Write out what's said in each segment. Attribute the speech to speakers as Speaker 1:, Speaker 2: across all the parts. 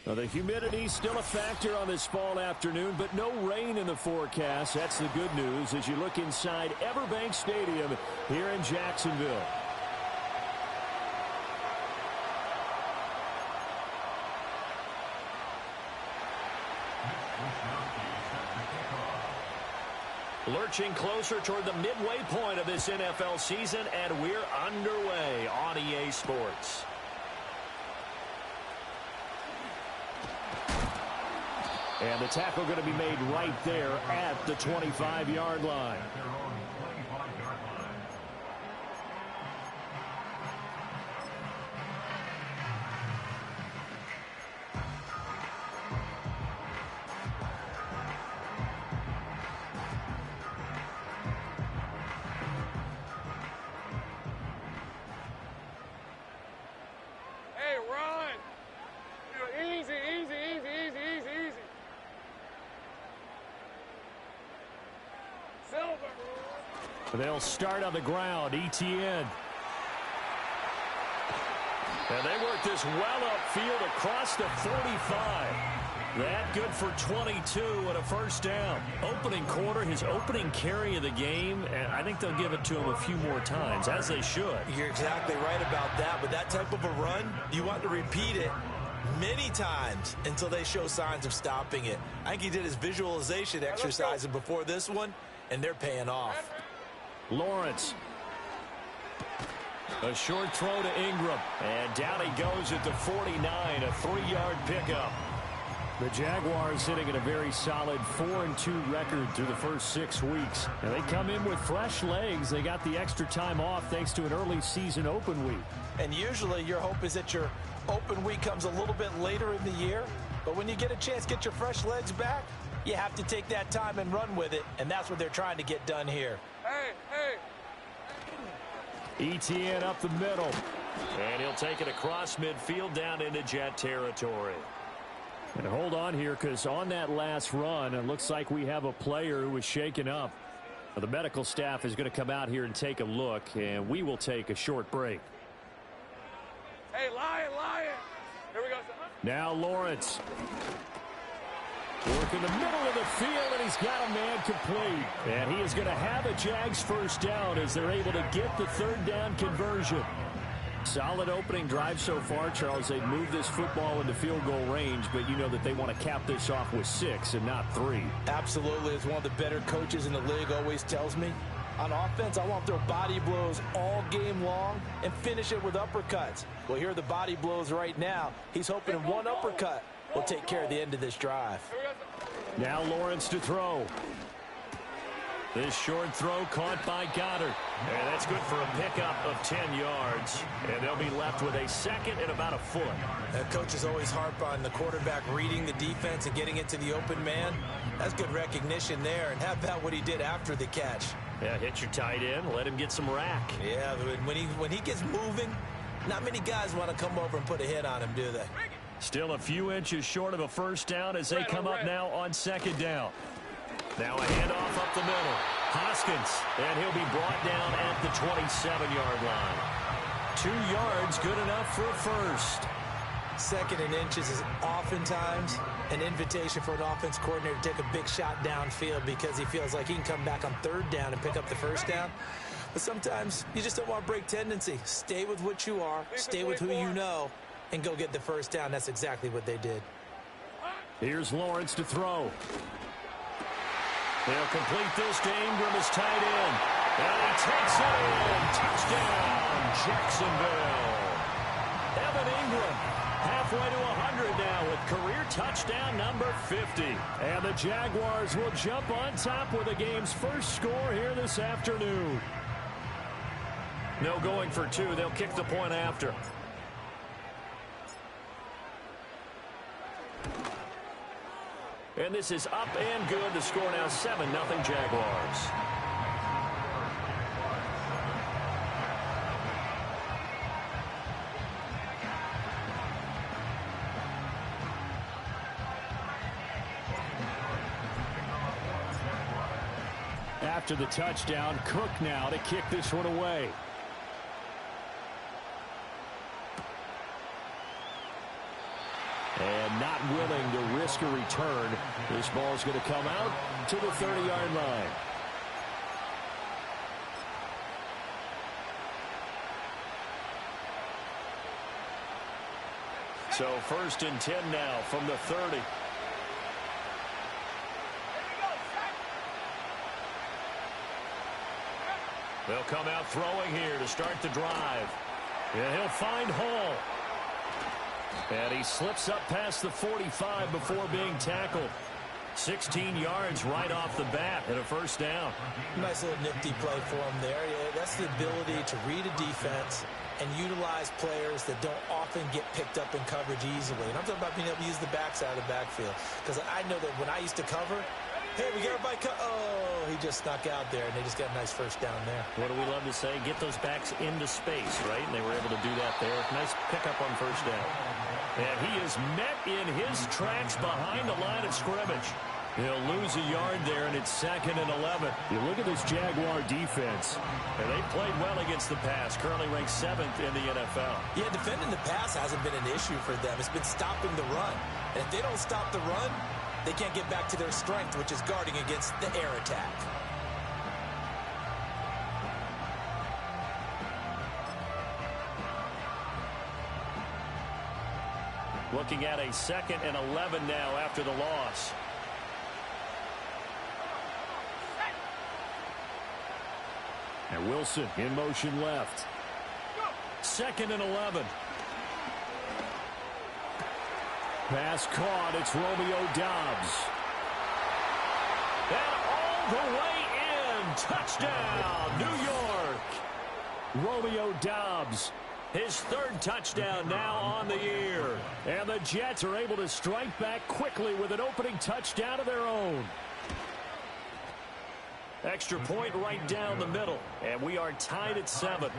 Speaker 1: Well, the humidity still a factor on this fall afternoon, but no rain in the forecast. That's the good news as you look inside Everbank Stadium here in Jacksonville. Lurching closer toward the midway point of this NFL season, and we're underway on EA Sports. And the tackle going to be made right there at the 25-yard line. They'll start on the ground. ETN. And they work this well upfield across the 45. That good for 22 and a first down. Opening quarter, his opening carry of the game, and I think they'll give it to him a few more times, as they should.
Speaker 2: You're exactly right about that. With that type of a run, you want to repeat it many times until they show signs of stopping it. I think he did his visualization exercises before this one, and they're paying off.
Speaker 1: Lawrence. A short throw to Ingram. And down he goes at the 49, a 3-yard pickup. The Jaguars sitting at a very solid 4-2 record through the first 6 weeks. And they come in with fresh legs. They got the extra time off thanks to an early season open week.
Speaker 2: And usually your hope is that your open week comes a little bit later in the year. But when you get a chance to get your fresh legs back, you have to take that time and run with it. And that's what they're trying to get done here.
Speaker 1: ETN up the middle. And he'll take it across midfield down into Jet territory. And hold on here, because on that last run, it looks like we have a player who was shaken up. The medical staff is going to come out here and take a look, and we will take a short break.
Speaker 3: Hey, Lion! Here we go.
Speaker 1: Now Lawrence. Work in the middle of the field, and he's got a man complete. And he is going to have a Jags first down as they're able to get the third down conversion. Solid opening drive so far, Charles. They've moved this football into field goal range, but you know that they want to cap this off with 6 and not 3.
Speaker 2: Absolutely. As one of the better coaches in the league always tells me, on offense, I want to throw body blows all game long and finish it with uppercuts. Well, here are the body blows right now. He's hoping one uppercut will take care of the end of this drive.
Speaker 1: Now Lawrence to throw. This short throw caught by Goddard. And that's good for a pickup of 10 yards. And they'll be left with a second and about a foot.
Speaker 2: Coaches always harp on the quarterback reading the defense and getting it to the open man. That's good recognition there. And how about what he did after the catch?
Speaker 1: Yeah, hit your tight end. Let him get some rack.
Speaker 2: Yeah, when he gets moving, not many guys want to come over and put a hit on him, do they?
Speaker 1: Still a few inches short of a first down as they come up now on second down. Now a handoff up the middle. Hoskins, and he'll be brought down at the 27-yard line. 2 yards, good enough for a first.
Speaker 2: Second and inches is oftentimes an invitation for an offense coordinator to take a big shot downfield because he feels like he can come back on third down and pick up the first down. But sometimes you just don't want to break tendency. Stay with what you are, stay with who you know, and go get the first down. That's exactly what they did.
Speaker 1: Here's Lawrence to throw. They'll complete this to Ingram as tight end. And he takes it in. Touchdown, Jacksonville. Evan Ingram halfway to 100 now with career touchdown number 50. And the Jaguars will jump on top with the game's first score here this afternoon. No going for 2. They'll kick the point after. And this is up and good. The score now 7-0 Jaguars. After the touchdown, Cook now to kick this one away. And not willing to risk a return. This ball's going to come out to the 30-yard line. So 1st and 10 now from the 30. They'll come out throwing here to start the drive. And he'll find Hall. And he slips up past the 45 before being tackled. 16 yards right off the bat and a first down.
Speaker 2: Nice little nifty play for him there. Yeah, that's the ability to read a defense and utilize players that don't often get picked up in coverage easily. And I'm talking about being able to use the backside of the backfield. Because I know that when I used to cover, hey, we got everybody. Oh, he just snuck out there, and they just got a nice first down there.
Speaker 1: What do we love to say? Get those backs into space, right? And they were able to do that there. Nice pickup on first down. And he is met in his tracks behind the line of scrimmage. He'll lose a yard there, and it's 2nd and 11. You look at this Jaguar defense, and they played well against the pass. Currently ranked 7th in the NFL.
Speaker 2: Yeah, defending the pass hasn't been an issue for them. It's been stopping the run. And if they don't stop the run, they can't get back to their strength, which is guarding against the air attack.
Speaker 1: Looking at a 2nd and 11 now after the loss. And Wilson in motion left. 2nd and 11. Pass caught. It's Romeo Doubs. And all the way in. Touchdown, New York. Romeo Doubs. His 3rd touchdown now on the year. And the Jets are able to strike back quickly with an opening touchdown of their own. Extra point right down the middle. And we are tied at 7.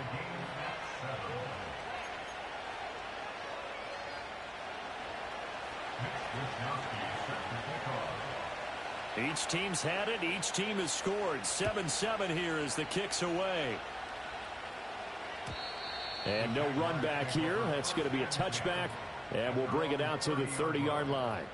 Speaker 1: Each team's had it. Each team has scored. 7-7 here as the kick's away. And no run back here. That's going to be a touchback. And we'll bring it out to the 30-yard line.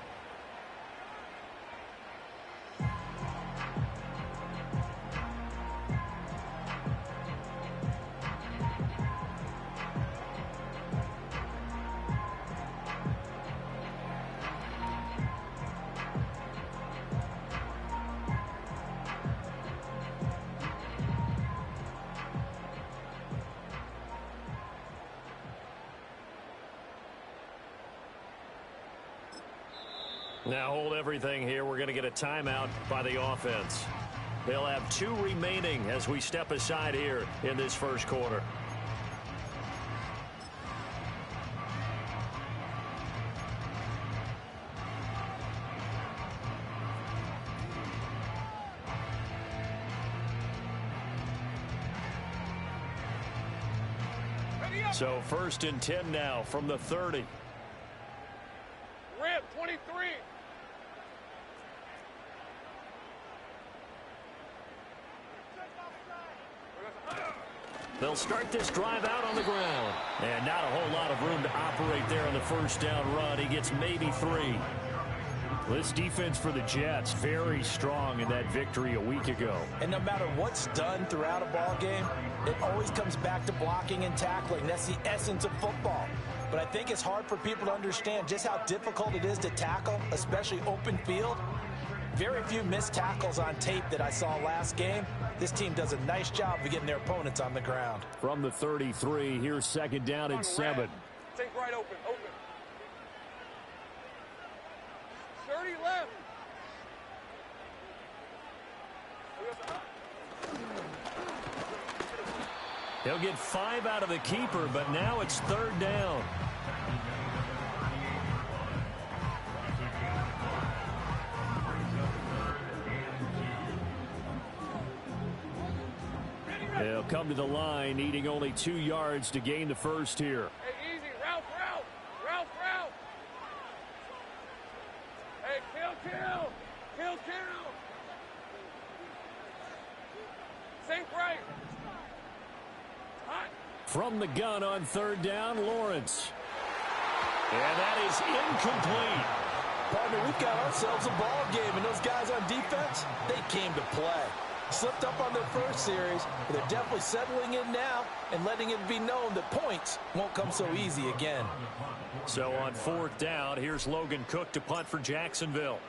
Speaker 1: Now hold everything here. We're going to get a timeout by the offense. They'll have 2 remaining as we step aside here in this first quarter. So 1st and 10 now from the 30.
Speaker 3: Rip, 23.
Speaker 1: They'll start this drive out on the ground. And not a whole lot of room to operate there on the first down run. He gets maybe 3. This defense for the Jets, very strong in that victory a week ago.
Speaker 2: And no matter what's done throughout a ball game, it always comes back to blocking and tackling. That's the essence of football. But I think it's hard for people to understand just how difficult it is to tackle, especially open field. Very few missed tackles on tape that I saw last game. This team does a nice job of getting their opponents on the ground.
Speaker 1: From the 33, here's 2nd down and 7.
Speaker 3: Take right open. 30 left.
Speaker 1: He'll get 5 out of the keeper, but now it's 3rd down. They'll come to the line, needing only 2 yards to gain the first here.
Speaker 3: Hey, easy. Route. Hey, kill. Sink right.
Speaker 1: From the gun on 3rd down, Lawrence. And that is incomplete.
Speaker 2: Partner, we've got ourselves a ball game, and those guys on defense, they came to play. Slipped up on their first series, but they're definitely settling in now and letting it be known that points won't come so easy again.
Speaker 1: So on 4th down, here's Logan Cook to punt for Jacksonville.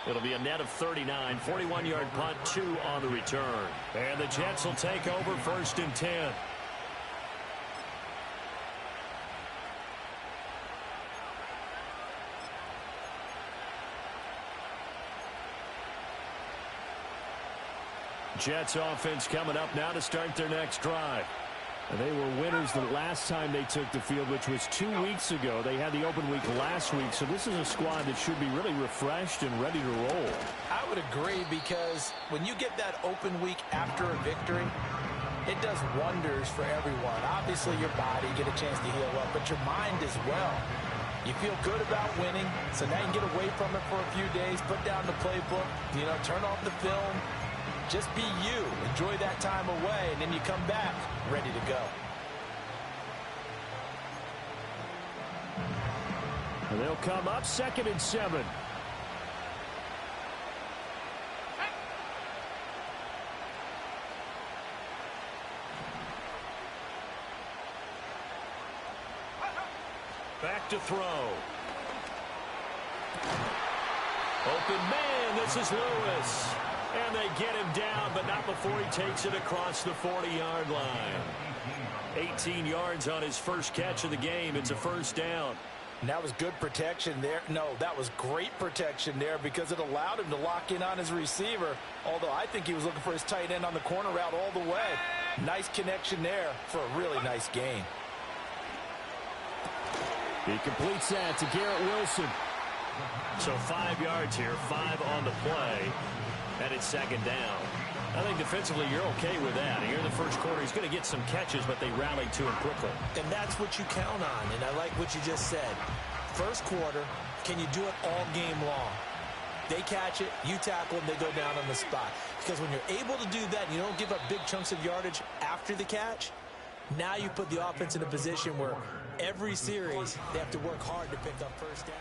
Speaker 1: It'll be a net of 39, 41-yard punt, 2 on the return. And the Jets will take over 1st and 10. Jets offense coming up now to start their next drive.
Speaker 4: They were winners the last time they took the field, which was 2 weeks ago. They had the open week last week, so this is a squad that should be really refreshed and ready to roll.
Speaker 2: I would agree, because when you get that open week after a victory, it does wonders for everyone. Obviously, your body get a chance to heal up, but your mind as well. You feel good about winning, so now you can get away from it for a few days, put down the playbook, turn off the film. Just be you. Enjoy that time away, and then you come back ready to go.
Speaker 4: And they'll come up 2nd and 7.
Speaker 1: Back to throw. Open man, this is Lewis. And they get him down, but not before he takes it across the 40-yard line. 18 yards on his first catch of the game. It's a 1st down.
Speaker 2: And that was good protection there. No, that was great protection there, because it allowed him to lock in on his receiver, although I think he was looking for his tight end on the corner route all the way. Nice connection there for a really nice gain.
Speaker 4: He completes that to Garrett Wilson.
Speaker 1: So 5 yards here, 5 on the play. And it's 2nd down. I think defensively you're okay with that. Here in the first quarter, he's going to get some catches, but they rallied to him quickly.
Speaker 2: And that's what you count on, and I like what you just said. First quarter, can you do it all game long? They catch it, you tackle them, they go down on the spot. Because when you're able to do that and you don't give up big chunks of yardage after the catch, now you put the offense in a position where every series they have to work hard to pick up 1st down.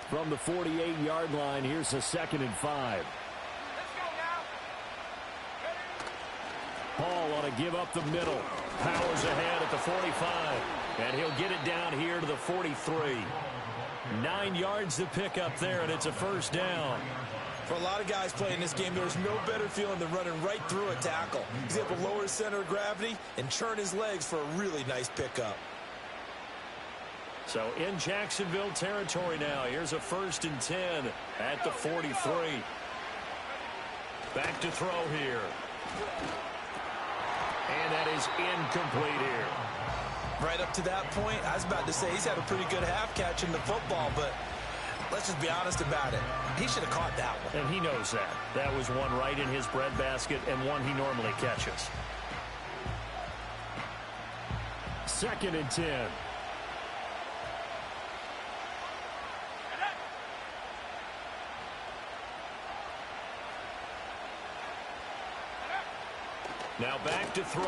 Speaker 4: From the 48-yard line, here's a 2nd and 5.
Speaker 3: Let's go now.
Speaker 4: Paul on a give up the middle.
Speaker 1: Powers ahead at the 45. And he'll get it down here to the 43. 9 yards to pick up there, and it's a 1st down.
Speaker 2: For a lot of guys playing this game, there's no better feeling than running right through a tackle. He's able to lower his center of gravity and churn his legs for a really nice pickup.
Speaker 1: So in Jacksonville territory now. Here's a 1st and 10 at the 43. Back to throw here. And that is incomplete here.
Speaker 2: Right up to that point, I was about to say he's had a pretty good half catching the football, but let's just be honest about it. He should have caught that one.
Speaker 1: And he knows that. That was one right in his breadbasket and one he normally catches.
Speaker 4: 2nd and 10.
Speaker 1: Now back to throw.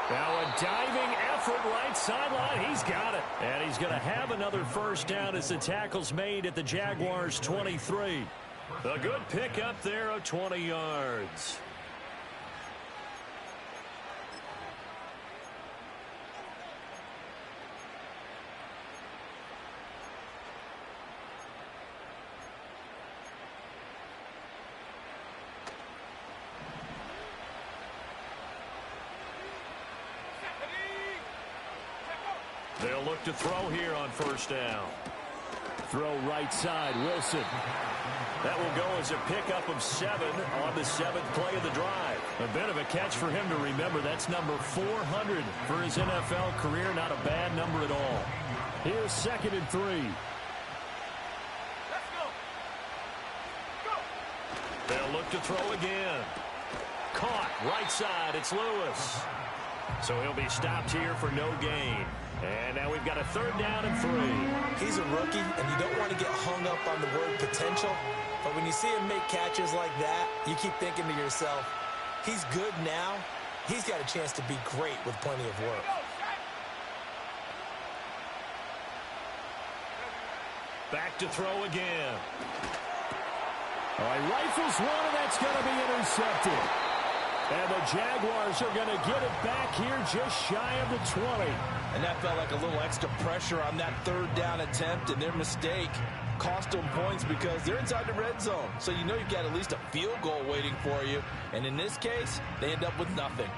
Speaker 1: Now a diving effort right sideline. He's got it. And he's going to have another 1st down as the tackle's made at the Jaguars' 23. A good pickup there of 20 yards. They'll look to throw here on 1st down.
Speaker 4: Throw right side, Wilson.
Speaker 1: That will go as a pickup of 7 on the 7th play of the drive. A bit of a catch for him to remember. That's number 400 for his NFL career. Not a bad number at all.
Speaker 4: Here's 2nd and 3.
Speaker 3: Let's go. Go.
Speaker 1: They'll look to throw again. Caught. Right side. It's Lewis. So he'll be stopped here for no gain. And now we've got a 3rd down and 3.
Speaker 2: He's a rookie, and you don't want to get hung up on the word potential. But when you see him make catches like that, you keep thinking to yourself, he's good now. He's got a chance to be great with plenty of work.
Speaker 1: Back to throw again.
Speaker 4: All right, rifles one, and that's going to be intercepted. And the Jaguars are going to get it back here just shy of the 20.
Speaker 5: And that felt like a little extra pressure on that 3rd down attempt, and their mistake cost them points because they're inside the red zone. So you know you've got at least a field goal waiting for you. And in this case, they end up with nothing.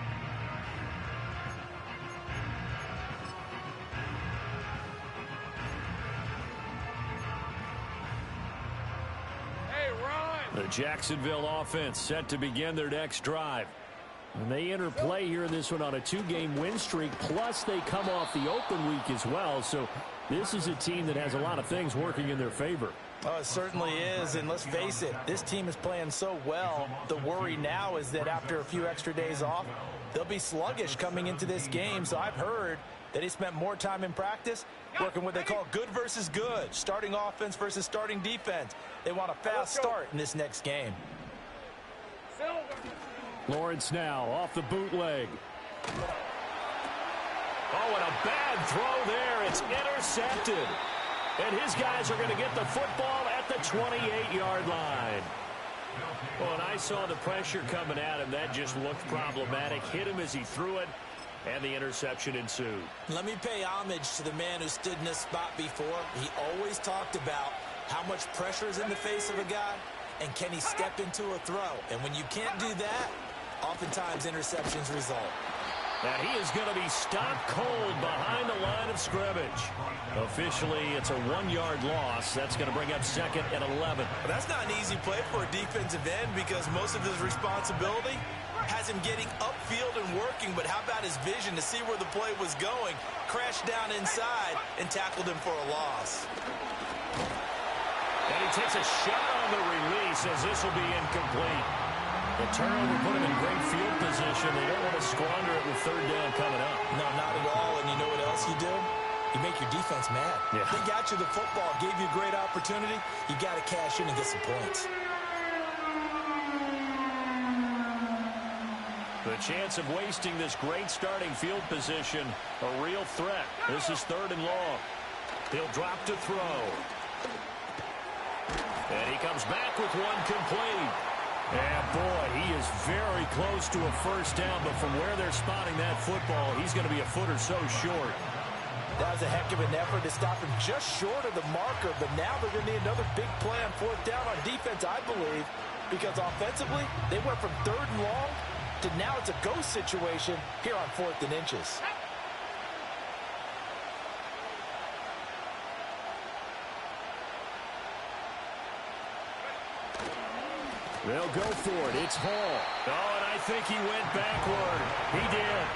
Speaker 3: Hey, run!
Speaker 1: The Jacksonville offense set to begin their next drive.
Speaker 4: And they enter play here in this one on a 2-game win streak, plus they come off the open week as well. So this is a team that has a lot of things working in their favor.
Speaker 2: Oh, it certainly is, and let's face it, this team is playing so well. The worry now is that after a few extra days off, they'll be sluggish coming into this game. So I've heard that he spent more time in practice working what they call good versus good, starting offense versus starting defense. They want a fast start in this next game.
Speaker 4: Lawrence now off the bootleg.
Speaker 1: Oh, and a bad throw there. It's intercepted. And his guys are going to get the football at the 28-yard line. Well, and I saw the pressure coming at him. That just looked problematic. Hit him as he threw it, and the interception ensued.
Speaker 2: Let me pay homage to the man who stood in this spot before. He always talked about how much pressure is in the face of a guy, and can he step into a throw. And when you can't do that, oftentimes interceptions result.
Speaker 1: And he is going to be stopped cold behind the line of scrimmage. Officially, it's a 1-yard loss. That's going to bring up 2nd and 11.
Speaker 2: But that's not an easy play for a defensive end because most of his responsibility has him getting upfield and working. But how about his vision to see where the play was going, crashed down inside, and tackled him for a loss.
Speaker 1: And he takes a shot on the release as this will be incomplete. The turnover put him in great field position. They don't want to squander it with 3rd down coming up.
Speaker 2: No, not at all. And you know what else you do? You make your defense mad.
Speaker 1: Yeah.
Speaker 2: They got you the football, gave you a great opportunity. You got to cash in and get some points.
Speaker 1: The chance of wasting this great starting field position, a real threat. This is 3rd and long. He'll drop to throw. And he comes back with one complete. And, boy, he is very close to a 1st down, but from where they're spotting that football, he's going to be a foot or so short.
Speaker 2: That was a heck of an effort to stop him just short of the marker, but now they're going to need another big play on 4th down on defense, I believe, because offensively, they went from 3rd and long to now it's a go situation here on 4th and inches.
Speaker 4: They'll go for it. It's Hall.
Speaker 1: Oh, and I think he went backward. He did.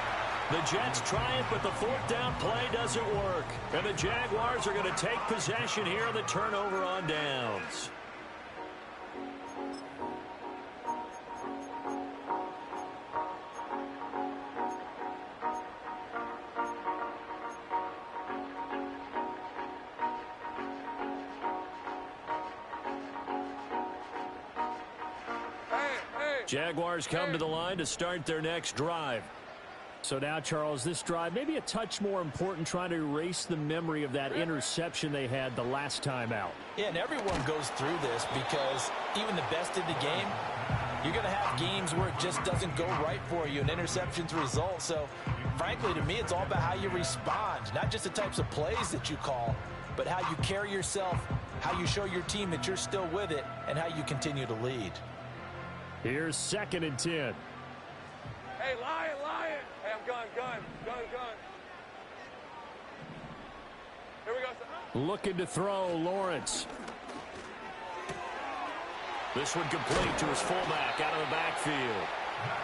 Speaker 1: The Jets try it, but the 4th down play doesn't work. And the Jaguars are going to take possession here on the turnover on downs. Jaguars come to the line to start their next drive.
Speaker 4: So now, Charles, this drive maybe a touch more important, trying to erase the memory of that interception they had the last time out.
Speaker 2: Yeah, and everyone goes through this because even the best in the game, you're going to have games where it just doesn't go right for you and interceptions result. So, frankly, to me, it's all about how you respond, not just the types of plays that you call, but how you carry yourself, how you show your team that you're still with it, and how you continue to lead.
Speaker 4: Here's 2nd and 10.
Speaker 3: Hey, Lion! Hey, I'm gun. Here we go, son.
Speaker 4: Looking to throw, Lawrence.
Speaker 1: This one complete to his fullback out of the backfield.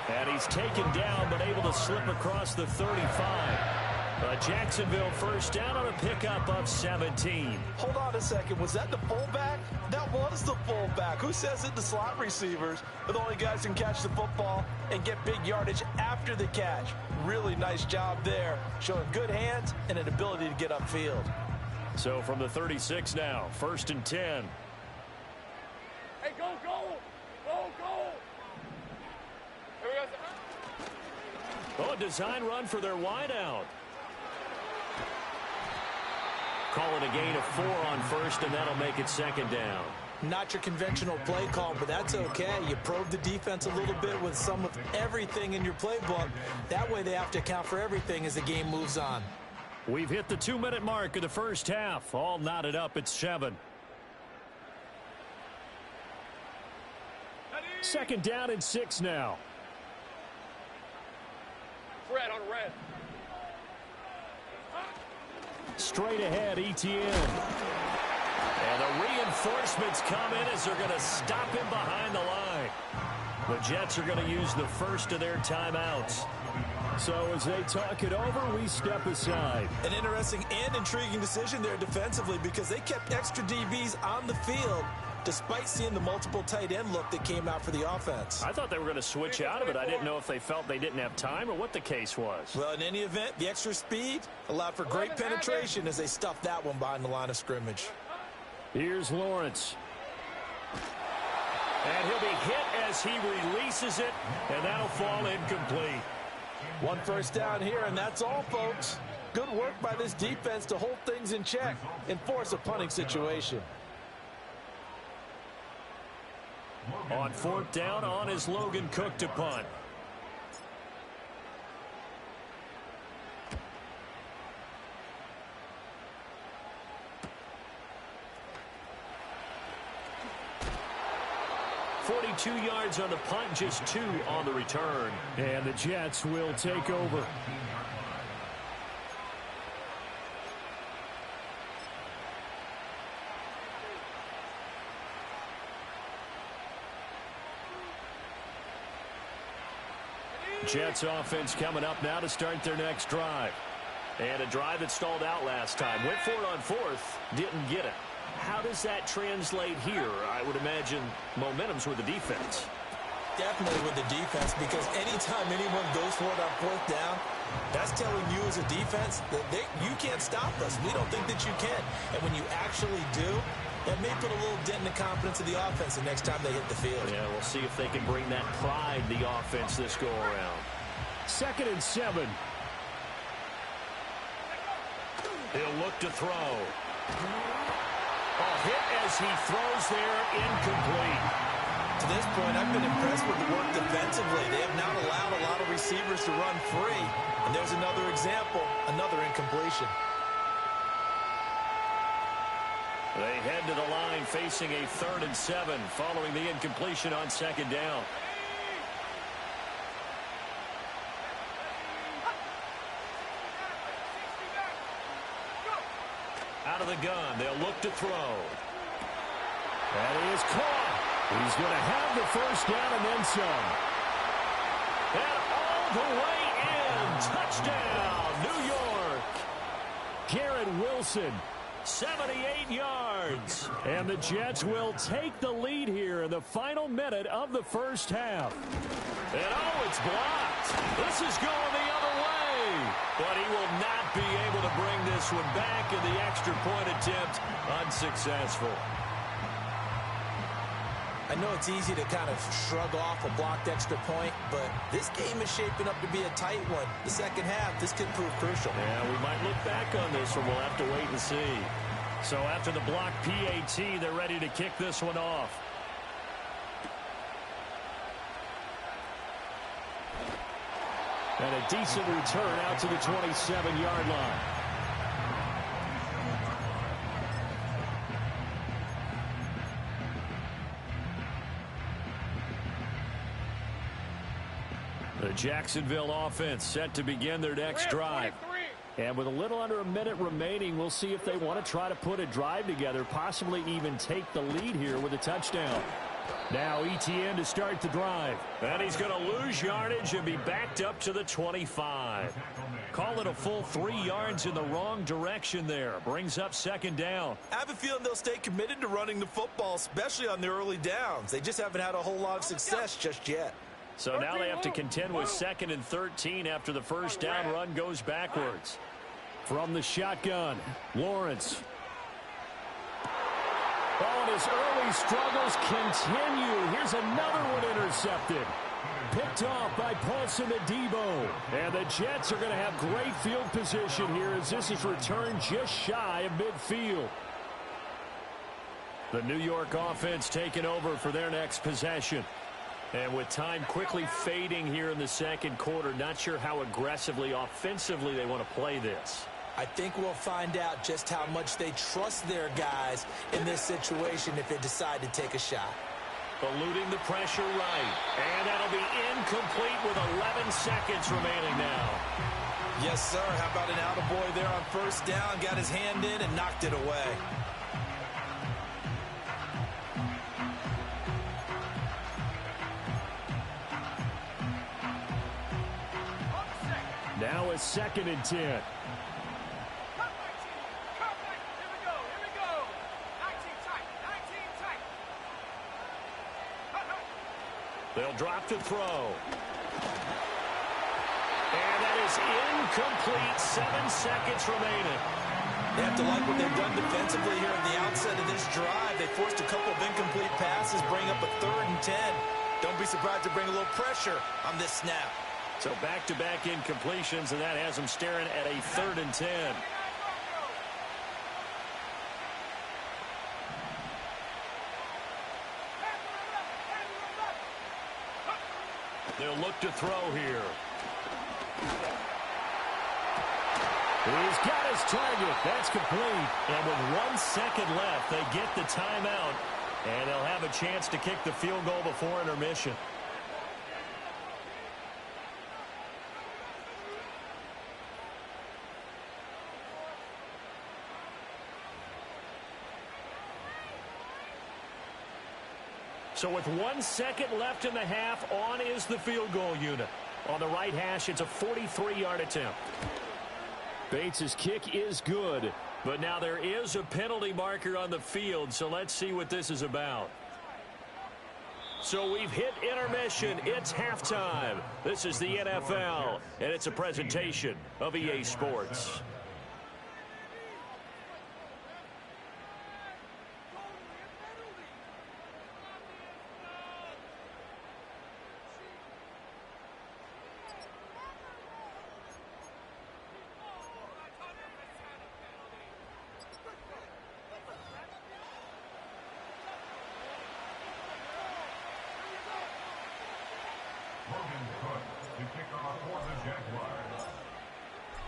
Speaker 1: And he's taken down but able to slip across the 35. Jacksonville first down on a pickup of 17.
Speaker 5: Hold on a second. Was that the fullback? That was the fullback. Who says it? The slot receivers are the only guys who can catch the football and get big yardage after the catch. Really nice job there, showing good hands and an ability to get upfield.
Speaker 1: So from the 36 now, 1st and 10.
Speaker 3: Hey, go, go! Go, go! Here we go.
Speaker 1: Oh, a design run for their wideout. Call it a gain of 4 on 1st, and that'll make it 2nd down.
Speaker 2: Not your conventional play call, but that's okay. You probe the defense a little bit with some of everything in your playbook. That way they have to account for everything as the game moves on.
Speaker 1: We've hit the 2-minute mark of the first half. All knotted up at 7. 2nd down and 6 now.
Speaker 3: Red on red.
Speaker 1: Straight ahead, Etienne. And the reinforcements come in as they're going to stop him behind the line. The Jets are going to use the first of their timeouts.
Speaker 4: So as they talk it over, we step aside.
Speaker 2: An interesting and intriguing decision there defensively because they kept extra DBs on the field despite seeing the multiple tight end look that came out for the offense.
Speaker 1: I thought they were going to switch out of it. I didn't know if they felt they didn't have time or what the case was.
Speaker 2: Well, in any event, the extra speed allowed for great penetration as they stuffed that one behind the line of scrimmage.
Speaker 4: Here's Lawrence.
Speaker 1: And he'll be hit as he releases it, and that'll fall incomplete.
Speaker 5: 1 first down here, and that's all, folks. Good work by this defense to hold things in check and force a punting situation.
Speaker 1: On 4th down, on is Logan Cook to punt. .42 yards on the punt, just 2 on the return.
Speaker 4: And the Jets will take over.
Speaker 1: Jets offense coming up now to start their next drive. And a drive that stalled out last time. Went for it on 4th, didn't get it. How does that translate here? I would imagine momentum's with the defense.
Speaker 2: Definitely with the defense, because anytime anyone goes for it on 4th down, that's telling you as a defense that you can't stop us. We don't think that you can. And when you actually do, that may put a little dent in the confidence of the offense the next time they hit the field.
Speaker 1: Yeah, we'll see if they can bring that pride to the offense this go-around.
Speaker 4: 2nd and 7.
Speaker 1: He'll look to throw. A hit as he throws there, incomplete.
Speaker 2: To this point, I've been impressed with the work defensively. They have not allowed a lot of receivers to run free. And there's another example, another incompletion.
Speaker 1: They head to the line facing a 3rd and 7 following the incompletion on 2nd down. Out of the gun, they'll look to throw.
Speaker 4: That is caught. He's going to have the first down and then some.
Speaker 1: And all the way in. Touchdown, New York.
Speaker 4: Garrett Wilson.
Speaker 1: 78 yards.
Speaker 4: And the Jets will take the lead here in the final minute of the first half.
Speaker 1: And oh, it's blocked. This is going the other way. But he will not be able to bring this one back, and the extra point attempt unsuccessful.
Speaker 2: I know it's easy to kind of shrug off a blocked extra point, but this game is shaping up to be a tight one. The second half, this could prove crucial.
Speaker 1: Yeah, we might look back on this one. We'll have to wait and see. So after the block PAT, they're ready to kick this one off.
Speaker 4: And a decent return out to the 27-yard line.
Speaker 1: The Jacksonville offense set to begin their next drive.
Speaker 4: And with a little under a minute remaining, we'll see if they want to try to put a drive together, possibly even take the lead here with a touchdown. Now Etienne to start the drive.
Speaker 1: And he's going to lose yardage and be backed up to the 25. Call it a full 3 yards in the wrong direction there. Brings up second down.
Speaker 2: I have a feeling they'll stay committed to running the football, especially on the early downs. They just haven't had a whole lot of success just yet.
Speaker 1: So now they have to contend with 2nd and 13 after the first down run goes backwards.
Speaker 4: From the shotgun, Lawrence. Oh, and his early struggles continue. Here's another one intercepted. Picked off by Paulson Adebo. And the Jets are going to have great field position here as this is returned just shy of midfield.
Speaker 1: The New York offense taking over for their next possession. And with time quickly fading here in the second quarter, not sure how aggressively, offensively they want to play this.
Speaker 2: I think we'll find out just how much they trust their guys in this situation if they decide to take a shot.
Speaker 1: Eluding the pressure right. And that'll be incomplete with 11 seconds remaining now.
Speaker 2: Yes, sir. How about an attaboy there on first down? Got his hand in and knocked it away.
Speaker 4: Now a 2nd and 10.
Speaker 1: They'll drop to throw. And that is incomplete. 7 seconds remaining.
Speaker 2: They have to like what they've done defensively here at the outset of this drive. They forced a couple of incomplete passes, bring up a 3rd and 10. Don't be surprised to bring a little pressure on this snap.
Speaker 1: So back-to-back incompletions, and that has them staring at a 3rd and 10. They'll look to throw here.
Speaker 4: He's got his target. That's complete.
Speaker 1: And with 1 second left, they get the timeout, and they'll have a chance to kick the field goal before intermission. So with 1 second left in the half, on is the field goal unit. On the right hash, it's a 43-yard attempt.
Speaker 4: Bates' kick is good.
Speaker 1: But now there is a penalty marker on the field, so let's see what this is about. So we've hit intermission. It's halftime. This is the NFL, and it's a presentation of EA Sports.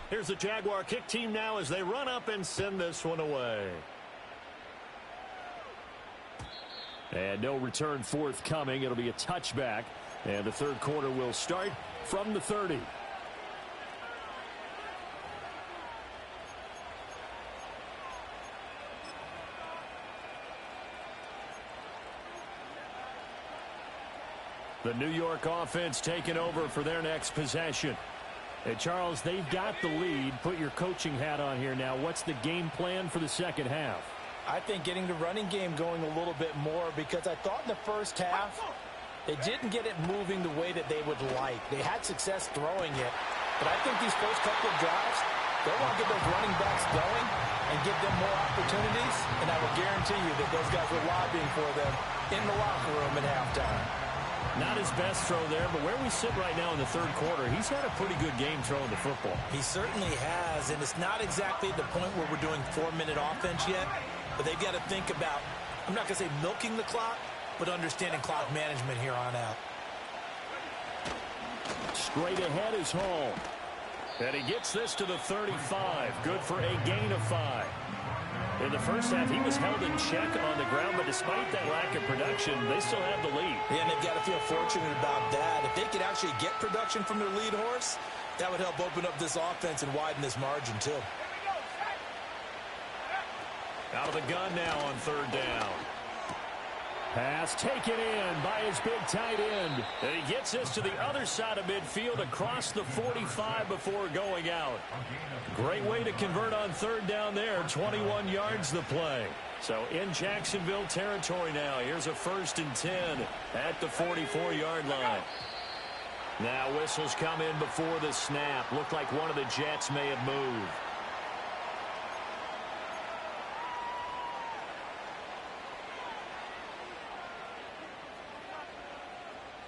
Speaker 1: Here's the Jaguar kick team now as they run up and send this one away.
Speaker 4: And no return forthcoming. It'll be a touchback. And the third quarter will start from the 30.
Speaker 1: The New York offense taking over for their next possession.
Speaker 4: Hey, Charles, they've got the lead. Put your coaching hat on here now. What's the game plan for the second half?
Speaker 2: I think getting the running game going a little bit more, because I thought in the first half they didn't get it moving the way that they would like. They had success throwing it, but I think these first couple of drives, they want to get those running backs going and give them more opportunities, and I will guarantee you that those guys were lobbying for them in the locker room at halftime.
Speaker 1: Not his best throw there, but where we sit right now in the third quarter, he's had a pretty good game throwing the football.
Speaker 2: He certainly has, and it's not exactly at the point where we're doing 4-minute offense yet, but they've got to think about, I'm not going to say milking the clock, but understanding clock management here on out.
Speaker 4: Straight ahead is Hall.
Speaker 1: And he gets this to the 35. Good for a gain of 5. In the first half, he was held in check on the ground, but despite that lack of production, they still have the lead.
Speaker 2: Yeah, and they've got to feel fortunate about that. If they could actually get production from their lead horse, that would help open up this offense and widen this margin, too.
Speaker 1: Out of the gun now on third down.
Speaker 4: Pass taken in by his big tight end. And he gets this to the other side of midfield across the 45 before going out. Great way to convert on third down there. 21 yards the play. So in Jacksonville territory now. Here's a 1st and 10 at the 44-yard line. Now whistles come in before the snap. Looked like one of the Jets may have moved.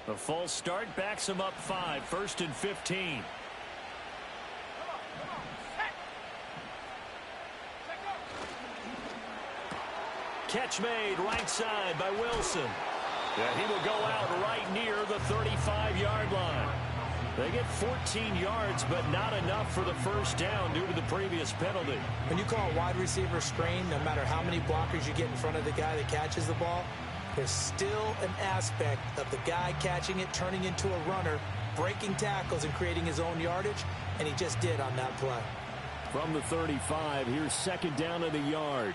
Speaker 4: A false start backs him up 5. 1st and 15. Catch made right side by Wilson. Yeah, he will go out right near the 35-yard line. They get 14 yards, but not enough for the first down due to the previous penalty.
Speaker 2: When you call a wide receiver screen, no matter how many blockers you get in front of the guy that catches the ball, there's still an aspect of the guy catching it, turning into a runner, breaking tackles and creating his own yardage, and he just did on that play.
Speaker 4: From the 35, here's 2nd down and a yard.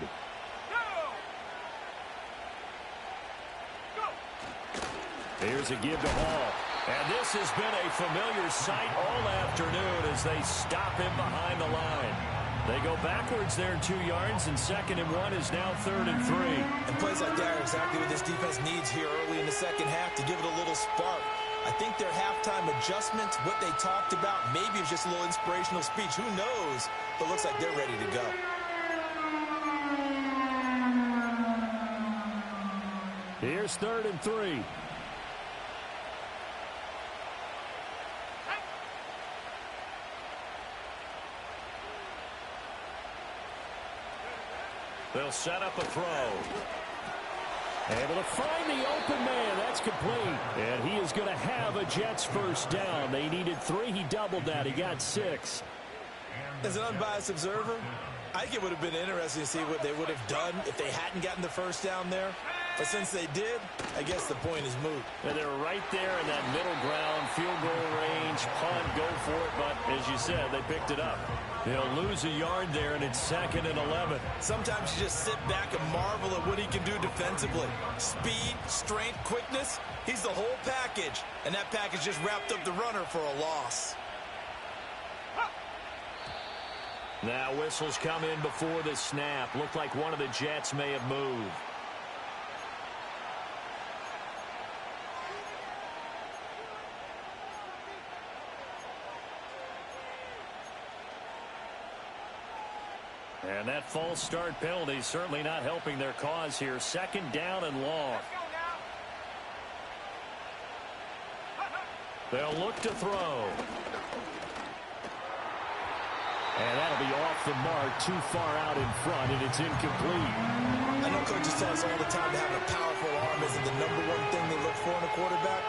Speaker 4: Here's a give to Hall. And this has been a familiar sight all afternoon as they stop him behind the line. They go backwards there 2 yards, and 2nd and 1 is now 3rd and 3.
Speaker 2: And plays like that are exactly what this defense needs here early in the second half to give it a little spark. I think their halftime adjustments, what they talked about, maybe it's just a little inspirational speech. Who knows? But looks like they're ready to go.
Speaker 4: Here's 3rd and 3. They'll set up a throw. Able to find the open man. That's complete. And he is going to have a Jets first down. They needed 3. He doubled that. He got 6.
Speaker 2: As an unbiased observer, I think it would have been interesting to see what they would have done if they hadn't gotten the first down there. But since they did, I guess the point is moot.
Speaker 4: And they're right there in that middle ground, field goal range, punt, go for it. But as you said, they picked it up. They'll lose a yard there, and it's 2nd and 11.
Speaker 2: Sometimes you just sit back and marvel at what he can do defensively. Speed, strength, quickness, he's the whole package. And that package just wrapped up the runner for a loss.
Speaker 4: Now whistles come in before the snap. Looked like one of the Jets may have moved. And that false start penalty certainly not helping their cause here. 2nd down and long. They'll look to throw. And that'll be off the mark, too far out in front, and it's incomplete.
Speaker 2: I know coaches tell us all the time that having a powerful arm isn't the #1 thing they look for in a quarterback.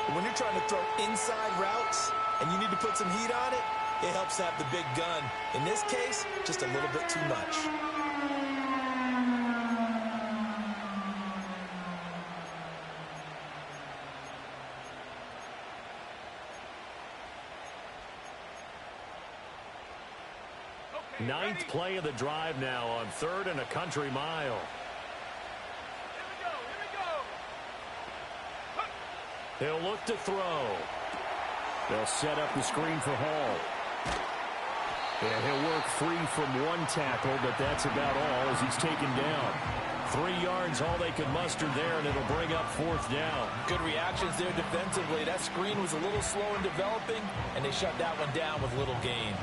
Speaker 2: But when you're trying to throw inside routes and you need to put some heat on it, it helps have the big gun. In this case, just a little bit too much.
Speaker 4: Ninth play of the drive now on 3rd and a country mile. He'll look to throw. They'll set up the screen for Hall. And he'll work free from one tackle, but that's about all as he's taken down. 3 yards, all they could muster there, and it'll bring up 4th down.
Speaker 5: Good reactions there defensively. That screen was a little slow in developing, and they shut that one down with little gain.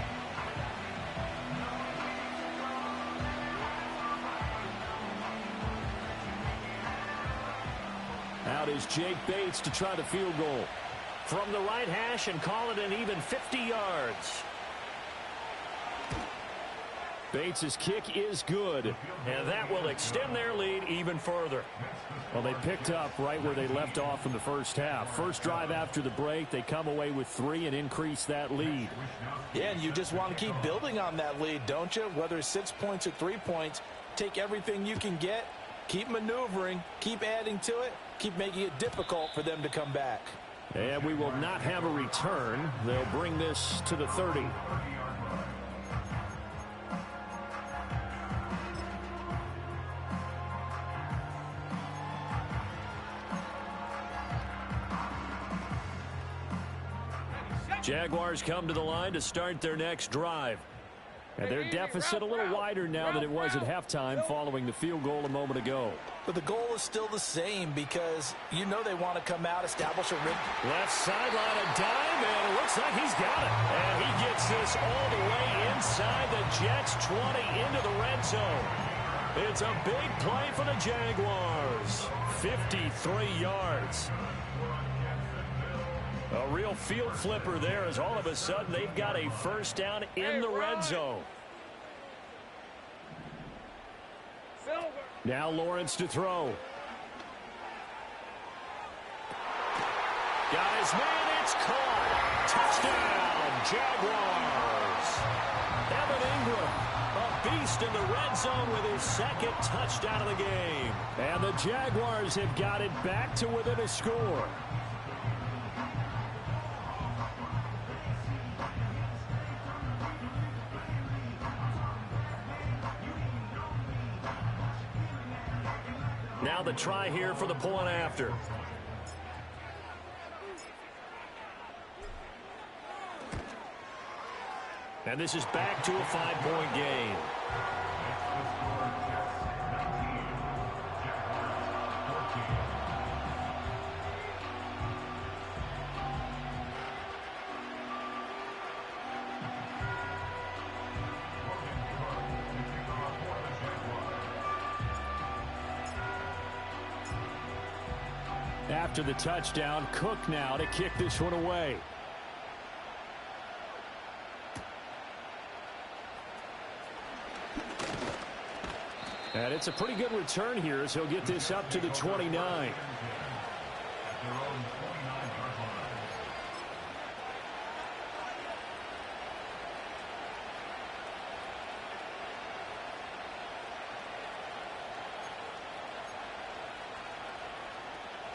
Speaker 4: Out is Jake Bates to try the field goal. From the right hash and call it an even 50 yards. Bates' kick is good, and that will extend their lead even further. Well, they picked up right where they left off in the first half. First drive after the break, they come away with 3 and increase that lead.
Speaker 5: Yeah, and you just want to keep building on that lead, don't you? Whether it's 6 points or 3 points, take everything you can get, keep maneuvering, keep adding to it, keep making it difficult for them to come back.
Speaker 4: And we will not have a return. They'll bring this to the 30. Jaguars come to the line to start their next drive. And their deficit a little wider now than it was at halftime following the field goal a moment ago.
Speaker 2: But the goal is still the same because you know they want to come out, establish a rhythm.
Speaker 4: Left sideline, a dive, and it looks like he's got it. And he gets this all the way inside the Jets' 20 into the red zone. It's a big play for the Jaguars. 53 yards. A real field flipper there as all of a sudden they've got a first down in the red zone. Now Lawrence to throw. Got his man, it's caught. Touchdown, Jaguars. Evan Ingram, a beast in the red zone with his second touchdown of the game. And the Jaguars have got it back to within a score. Now the try here for the point after. And this is back to a 5-point game. After the touchdown, Cook now to kick this one away. And it's a pretty good return here as he'll get this up to the 29.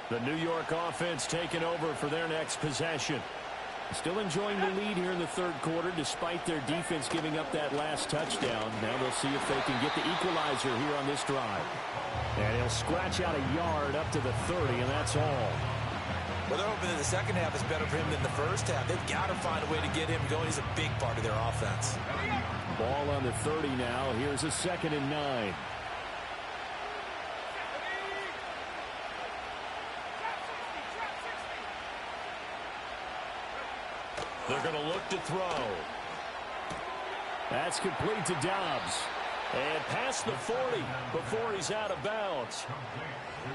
Speaker 4: The New York offense taking over for their next possession. Still enjoying the lead here in the third quarter despite their defense giving up that last touchdown. Now they'll see if they can get the equalizer here on this drive. And he'll scratch out a yard up to the 30, and that's all.
Speaker 2: Well, they're hoping that the second half is better for him than the first half. They've got to find a way to get him going. He's a big part of their offense.
Speaker 4: Ball on the 30 now. Here's a 2nd and 9. They're going to look to throw. That's complete to Dobbs. And past the 40 before he's out of bounds.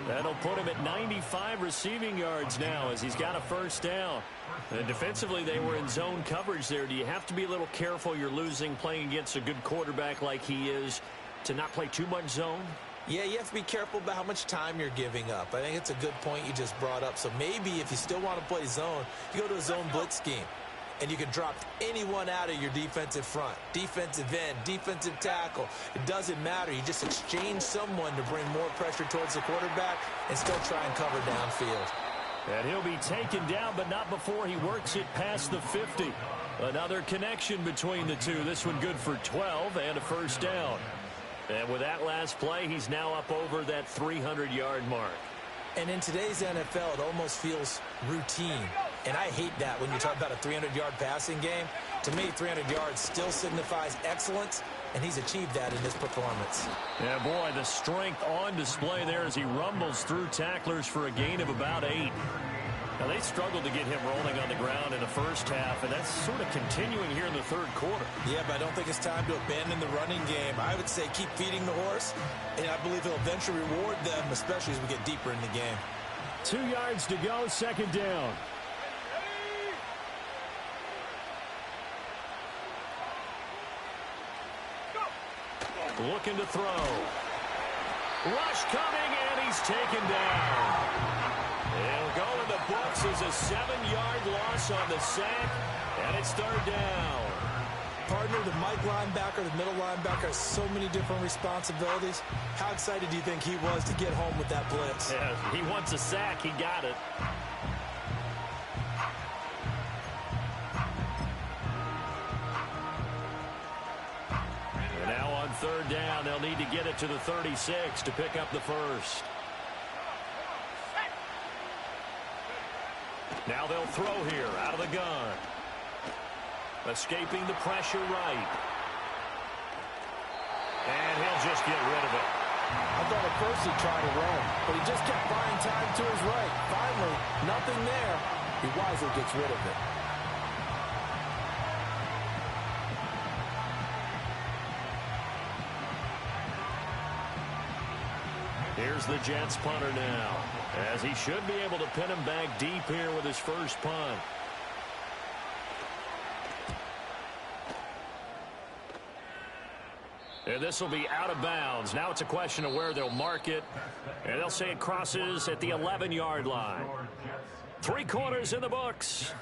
Speaker 4: That'll put him at 95 receiving yards now as he's got a first down. And defensively, they were in zone coverage there. Do you have to be a little careful you're losing playing against a good quarterback like he is to not play too much zone?
Speaker 2: Yeah, you have to be careful about how much time you're giving up. I think it's a good point you just brought up. So maybe if you still want to play zone, you go to a zone blitz scheme. And you can drop anyone out of your defensive front, defensive end, defensive tackle. It doesn't matter. You just exchange someone to bring more pressure towards the quarterback and still try and cover downfield.
Speaker 4: And he'll be taken down, but not before he works it past the 50. Another connection between the two. This one good for 12 and a first down. And with that last play, he's now up over that 300-yard mark.
Speaker 2: And in today's NFL, it almost feels routine. And I hate that when you talk about a 300-yard passing game. To me, 300 yards still signifies excellence, and he's achieved that in this performance.
Speaker 4: Yeah, boy, the strength on display there as he rumbles through tacklers for a gain of about 8. Now, they struggled to get him rolling on the ground in the first half, and that's sort of continuing here in the third quarter.
Speaker 2: Yeah, but I don't think it's time to abandon the running game. I would say keep feeding the horse, and I believe he'll eventually reward them, especially as we get deeper in the game.
Speaker 4: 2 yards to go, 2nd down. Looking to throw. Rush coming, and he's taken down. He'll go in the books as a 7-yard loss on the sack, and it's 3rd down.
Speaker 2: Partner, the Mike linebacker, the middle linebacker, has so many different responsibilities. How excited do you think he was to get home with that blitz?
Speaker 4: Yeah, he wants a sack. He got it. And now on 3rd down, they'll need to get it to the 36 to pick up the first. Now they'll throw here out of the gun.
Speaker 1: Escaping the pressure right. And he'll just get rid of it.
Speaker 5: I thought at first he tried to run, but he just kept buying time to his right. Finally, nothing there. He wisely gets rid of it.
Speaker 1: Here's the Jets punter now, as he should be able to pin him back deep here with his first punt. And this will be out of bounds. Now it's a question of where they'll mark it. And they'll say it crosses at the 11-yard line. 3 quarters in the books.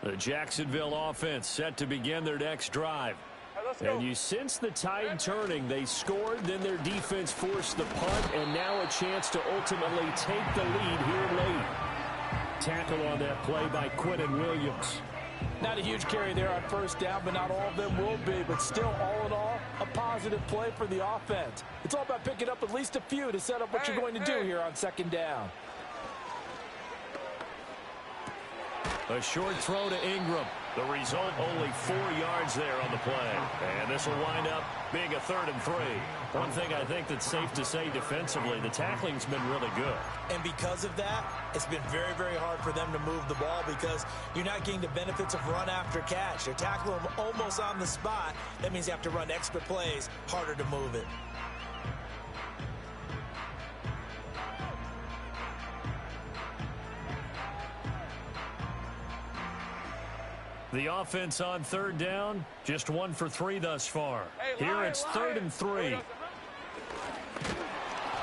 Speaker 1: The Jacksonville offense set to begin their next drive. And you sense the tide turning. They scored, then their defense forced the punt, and now a chance to ultimately take the lead here late. Tackle on that play by Quentin Williams.
Speaker 5: Not a huge carry there on first down, but not all of them will be. But still, all in all, a positive play for the offense. It's all about picking up at least a few to set up what you're going to do here on second down.
Speaker 1: A short throw to Ingram. The result, only 4 yards there on the play. And this will wind up being a 3rd and 3. One thing I think that's safe to say defensively, the tackling's been really good.
Speaker 2: And because of that, it's been very, very hard for them to move the ball because you're not getting the benefits of run after catch. They're tackling them almost on the spot. That means you have to run extra plays, harder to move it.
Speaker 1: The offense on 3rd down, just 1 for 3 thus far. Here it's 3rd and 3. And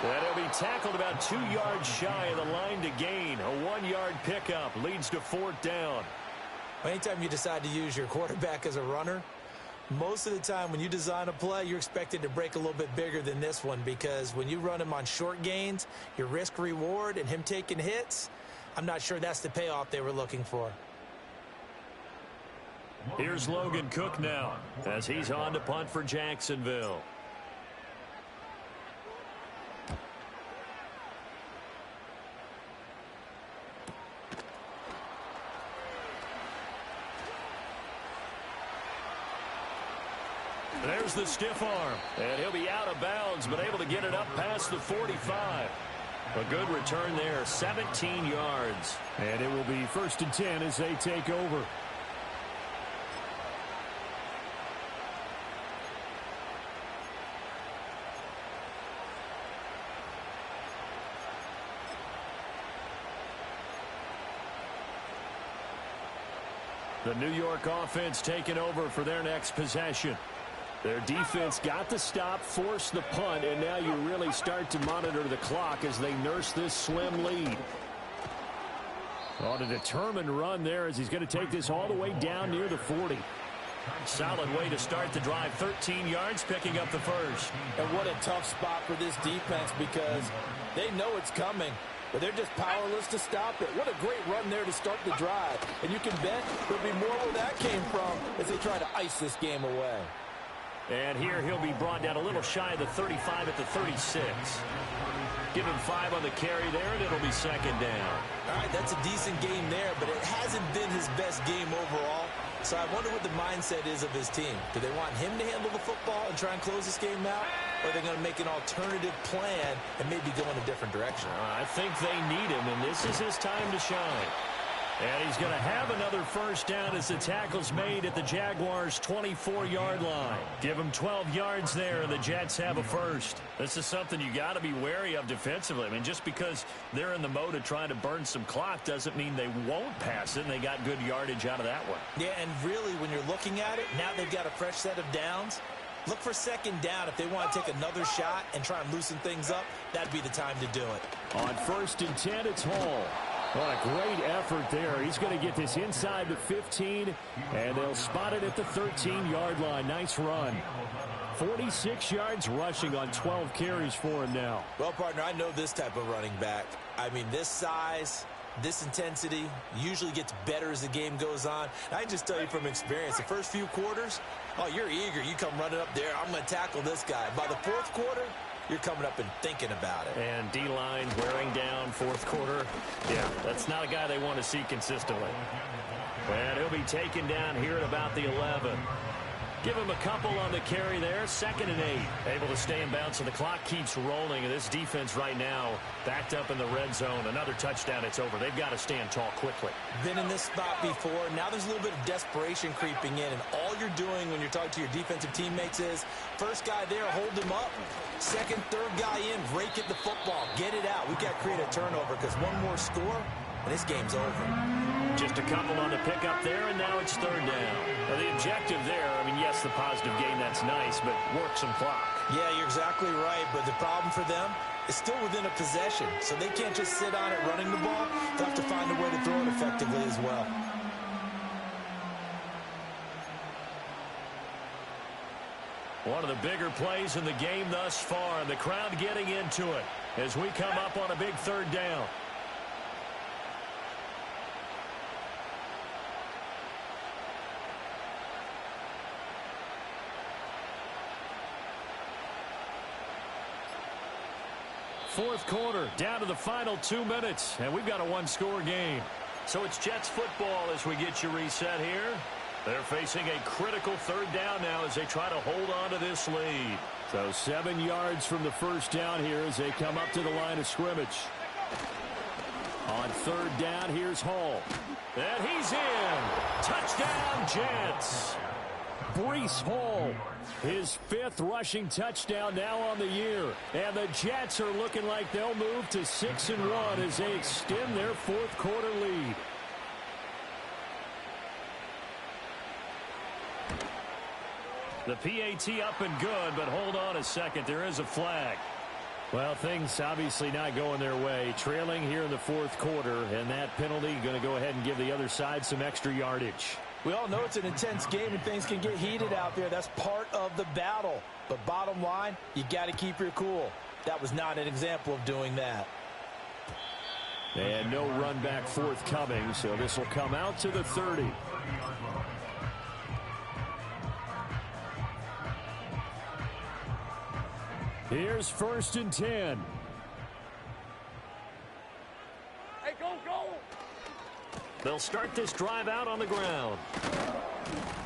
Speaker 1: he'll be tackled about 2 yards shy of the line to gain. A 1-yard pickup leads to 4th down.
Speaker 2: Anytime you decide to use your quarterback as a runner, most of the time when you design a play, you're expected to break a little bit bigger than this one because when you run him on short gains, your risk-reward and him taking hits, I'm not sure that's the payoff they were looking for.
Speaker 1: Here's Logan Cook now as he's on to punt for Jacksonville. There's the stiff arm, and he'll be out of bounds, but able to get it up past the 45. A good return there, 17 yards.
Speaker 4: And it will be 1st and 10 as they take over.
Speaker 1: The New York offense taking over for their next possession. Their defense got the stop, forced the punt, and now you really start to monitor the clock as they nurse this slim lead. On a determined run there as he's going to take this all the way down near the 40. Solid way to start the drive. 13 yards, picking up the first.
Speaker 5: And what a tough spot for this defense because they know it's coming, but they're just powerless to stop it. What a great run there to start the drive. And you can bet there'll be more where that came from as they try to ice this game away.
Speaker 1: And here he'll be brought down a little shy of the 35 at the 36. Give him 5 on the carry there, and it'll be 2nd down.
Speaker 2: All right, that's a decent game there, but it hasn't been his best game overall. So I wonder what the mindset is of his team. Do they want him to handle the football and try and close this game out? Or are they going to make an alternative plan and maybe go in a different direction?
Speaker 1: I think they need him, and this is his time to shine. And he's going to have another first down as the tackle's made at the Jaguars' 24-yard line. Give him 12 yards there, and the Jets have a first. This is something you got to be wary of defensively. I mean, just because they're in the mode of trying to burn some clock doesn't mean they won't pass it, and they got good yardage out of that one.
Speaker 2: Yeah, and really, when you're looking at it, now they've got a fresh set of downs. Look for 2nd down. If they want to take another shot and try and loosen things up, that'd be the time to do it.
Speaker 4: On 1st and 10, it's Hall. What a great effort there. He's going to get this inside the 15, and they'll spot it at the 13-yard line. Nice run. 46 yards rushing on 12 carries for him now.
Speaker 2: Well, partner, I know this type of running back. I mean, this size, This intensity usually gets better as the game goes on. I just tell you from experience, the first few quarters, oh, you're eager. You come running up there. I'm going to tackle this guy. By the fourth quarter, you're coming up and thinking about it.
Speaker 4: And D-line wearing down fourth quarter. Yeah, that's not a guy they want to see consistently. And he'll be taken down here at about the 11. Give him a couple on the carry there. 2nd and 8. Able to stay in bounds, so the clock keeps rolling. And this defense right now backed up in the red zone. Another touchdown, it's over. They've got to stand tall quickly.
Speaker 2: Been in this spot before. Now there's a little bit of desperation creeping in. And all you're doing when you're talking to your defensive teammates is, first guy there, hold him up. Second, third guy in, rake at the football. Get it out. We've got to create a turnover because one more score, and this game's over.
Speaker 4: Just a couple on the pickup there, and now it's 3rd down. Well, the objective there, I mean, yes, the positive gain, that's nice, but work some clock.
Speaker 2: Yeah, you're exactly right, but the problem for them is still within a possession, so they can't just sit on it running the ball. They'll have to find a way to throw it effectively as well.
Speaker 4: One of the bigger plays in the game thus far, and the crowd getting into it as we come up on a big 3rd down. Fourth quarter, down to the final 2 minutes, and we've got a one-score game. So it's Jets football as we get you reset here. They're facing a critical 3rd down now as they try to hold on to this lead. So 7 yards from the first down here as they come up to the line of scrimmage. On 3rd down, here's Hall. And he's in. Touchdown, Jets. Breece Hall, his 5th rushing touchdown now on the year. And the Jets are looking like they'll move to 6-1 as they extend their fourth quarter lead. The PAT up and good, but hold on a second. There is a flag. Well, things obviously not going their way. Trailing here in the fourth quarter, and that penalty going to go ahead and give the other side some extra yardage.
Speaker 2: We all know it's an intense game and things can get heated out there. That's part of the battle. But bottom line, you got to keep your cool. That was not an example of doing that.
Speaker 4: And no run back forthcoming, so this will come out to the 30. Here's 1st and 10.
Speaker 3: Hey, go, go!
Speaker 4: They'll start this drive out on the ground.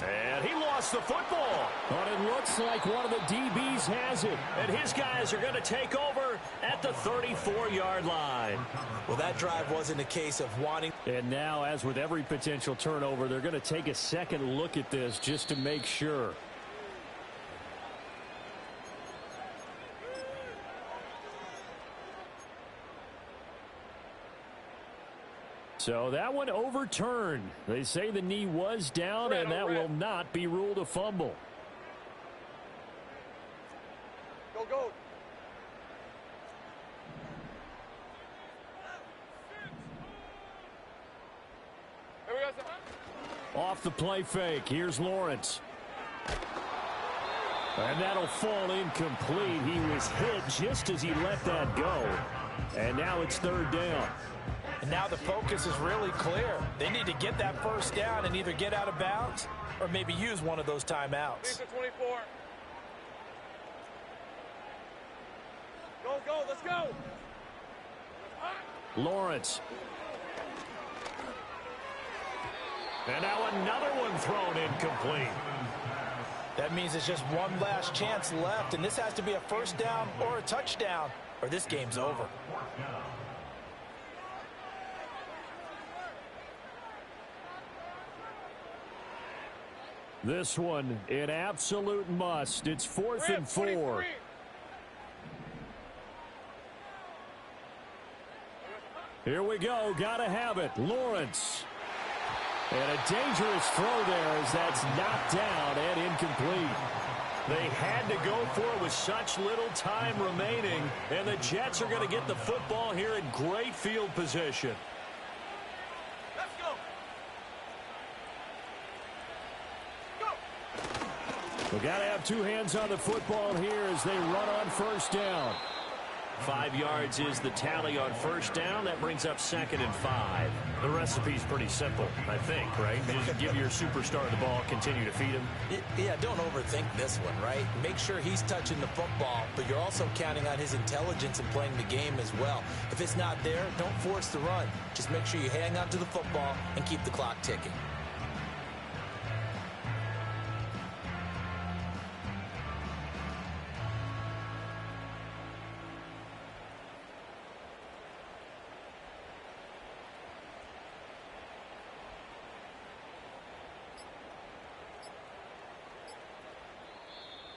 Speaker 4: And he lost the football. But it looks like one of the DBs has it. And his guys are going to take over at the 34-yard line.
Speaker 2: Well, that drive wasn't a case of wanting.
Speaker 4: And now, as with every potential turnover, they're going to take a second look at this just to make sure. So that one overturned. They say the knee was down, and that will not be ruled a fumble.
Speaker 3: Go, go! Here we go.
Speaker 4: Off the play fake, here's Lawrence. And that'll fall incomplete. He was hit just as he let that go. And now it's 3rd down.
Speaker 2: And now the focus is really clear. They need to get that first down and either get out of bounds or maybe use one of those timeouts.
Speaker 3: 24. Go, go, let's go!
Speaker 4: Lawrence. And now another one thrown incomplete.
Speaker 2: That means it's just one last chance left, and this has to be a first down or a touchdown, or this game's over.
Speaker 4: This one, an absolute must. It's 4th and 4. Here we go. Gotta have it. Lawrence. And a dangerous throw there as that's knocked down and incomplete. They had to go for it with such little time remaining, and the Jets are going to get the football here in great field position.
Speaker 3: Let's go!
Speaker 4: We got to have two hands on the football here as they run on first down.
Speaker 1: 5 yards is the tally on first down. That brings up 2nd and 5.
Speaker 4: The recipe's pretty simple, I think, right? Just give your superstar the ball, continue to feed him.
Speaker 2: Yeah, don't overthink this one, right? Make sure he's touching the football, but you're also counting on his intelligence in playing the game as well. If it's not there, don't force the run. Just make sure you hang on to the football and keep the clock ticking.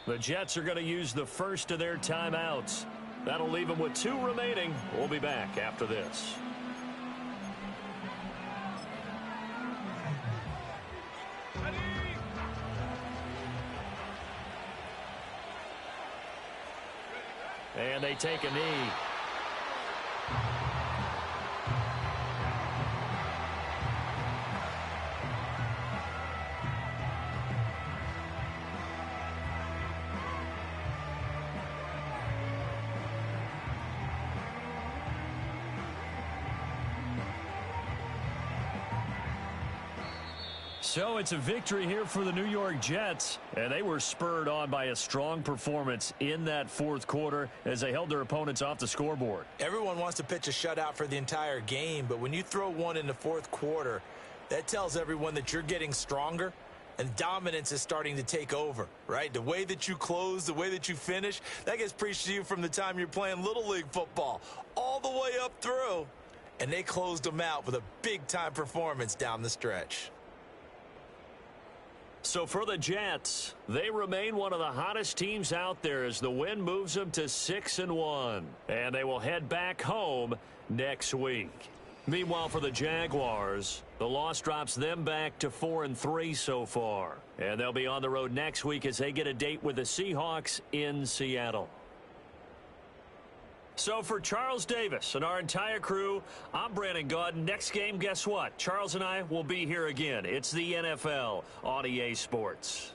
Speaker 4: The Jets are going to use the first of their timeouts. That'll leave them with 2 remaining. We'll be back after this. And they take a knee. So it's a victory here for the New York Jets, and they were spurred on by a strong performance in that 4th quarter as they held their opponents off the scoreboard.
Speaker 2: Everyone wants to pitch a shutout for the entire game, but when you throw one in the 4th quarter, that tells everyone that you're getting stronger and dominance is starting to take over, right? The way that you close, the way that you finish, that gets preached to you from the time you're playing Little League football all the way up through, and they closed them out with a big-time performance down the stretch.
Speaker 4: So for the Jets, they remain one of the hottest teams out there as the win moves them to 6-1. And they will head back home next week. Meanwhile, for the Jaguars, the loss drops them back to 4-3 so far. And they'll be on the road next week as they get a date with the Seahawks in Seattle. So for Charles Davis and our entire crew, I'm Brandon Gaudin. Next game, guess what? Charles and I will be here again. It's the NFL on EA Sports.